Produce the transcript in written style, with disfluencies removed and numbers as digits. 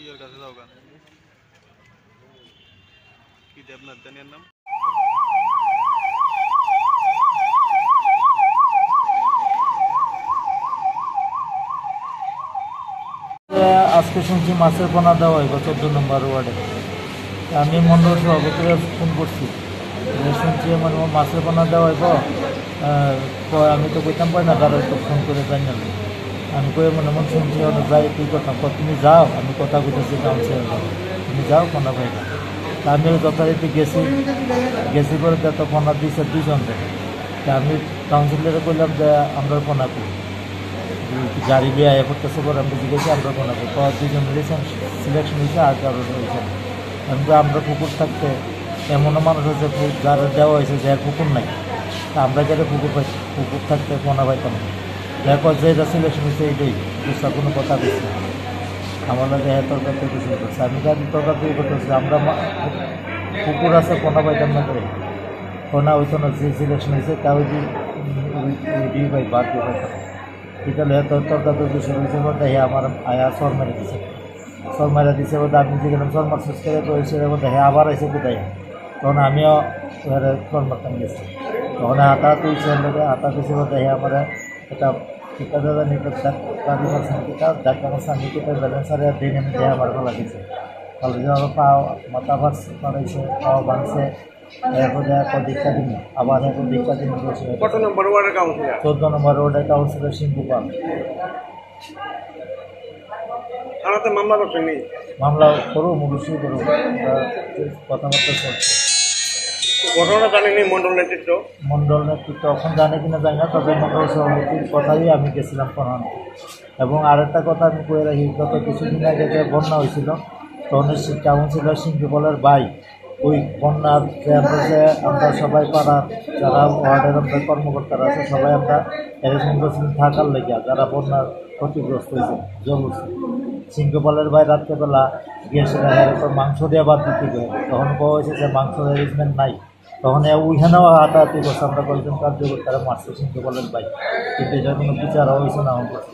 ইয়ের কাছে যাও গা কি দেবনাথ জানিয়ার নাম আজকে শুনছি মাছের পোনা দেওয়া হইব 14 নম্বর ওয়ার্ডে। আমি মন্ডল সভাপতিকে ফোন করছি, শুনছি মানে মাছের পোনা দেওয়া হইব। আমি তো কইতাম পারি না, তারা তো ফোন করে জানিয়ে আমি কই মনে মন শুনছি যাই তুই কথা তুমি যাও, আমি কথা বলতেছি কাউন্সিলর, তুমি যাও পোনা পাইবা। তা আমি যথারীতি গেছি করে তো পোনা দিয়েছে 2 জন। তা আমি কাউন্সিলরে বললাম যে আমরা পোনা করি গাড়ি দিয়ে আয়া করতেছে পরে আমি জিজ্ঞেস আমরা বানাবো তো 2 জন সিলেকশন হয়েছে আর কারো হয়েছে। আমরা পুকুর থাকতে এমনও মানুষ হয়েছে যারা দেওয়া হয়েছে যে পুকুর নাই, তা আমরা যারা পুকুর থাকতে পোনা পাইতাম না। দেখো যেটা সিলেকশন হয়েছে এইটাই বুঝতে কোনো কথা বলছি না। আমার লাগে তরকার থেকে শুরু করছে, আমি গাড়ি তরকার দিয়ে করতেছি আমরা পুকুর আছে পোনা পাইতাম না করে পোনা হইতো না। যে সিলেকশন হয়েছে তা ওই দিয়ে পাই বাদ দিয়ে পাইতাম। বিকালে তরকার শুরু হয়েছে বলতে হ্যাঁ আমার আয়া সর মেরে দিছে বলতে আমি যে গেলাম সর মারছিস করে তো হিসেবে বলতে হ্যাঁ আবার এসে কোথায়। তখন আমিও সর মারতাম গেছি, তখন হাতা তুলছে হাতা তুলছে বলতে হ্যাঁ আমার একটা টিকা দাদা নিতে দাবি করছেন টিকা ডাক্তার করছেন নিতে ব্যালেন্স আর দিন আমি দেহা আমার ভালো দিচ্ছে ভালো যে আমার পা মাথা বাড়াইছে পাও ভাঙছে। এরপরে দীক্ষা দিন আবার এখন দীক্ষা দিন বসে 14 নম্বর ওয়ার্ডের কাউন্সিলর সিংকুপাল মামলা করো অবশ্যই করো, কথাবার্তা চলছে। ঘটনা জানেনি মন্ডল নেতৃত্ব এখন জানে কিনা জানি না, তবে মন্ডল সভাপতির কথাই আমি গেছিলাম প্রধান। এবং আরেকটা কথা আমি কয়ে রাখি, গত কিছুদিন আগে যে বন্যা হয়েছিল তখন কাউন্সিলর সিংকুপালের ভাই ওই বন্যার যে আমরা সবাই পাড়ার যারা ওয়ার্ডের আমরা কর্মকর্তারা আছে সবাই আমরা অ্যারেঞ্জমেন্ট থাকার লেগে যারা বন্যার ক্ষতিগ্রস্ত হয়েছে জল উঠছে সিংহপালের ভাই রাত্রেবেলা গিয়ে সেটা এরকম মাংস দিয়ে বাদ দিতে হবে। তখন পাওয়া হয়েছে যে মাংসের অ্যারেঞ্জমেন্ট নাই, তখন ওইখানেও হাতাহাতি করছে। আমরা কয়েকজন কার্যকর্তারা মারছে সিংহপালের ভাই, কিন্তু এটার কোনো বিচার হয়েছে না আমার কাছে।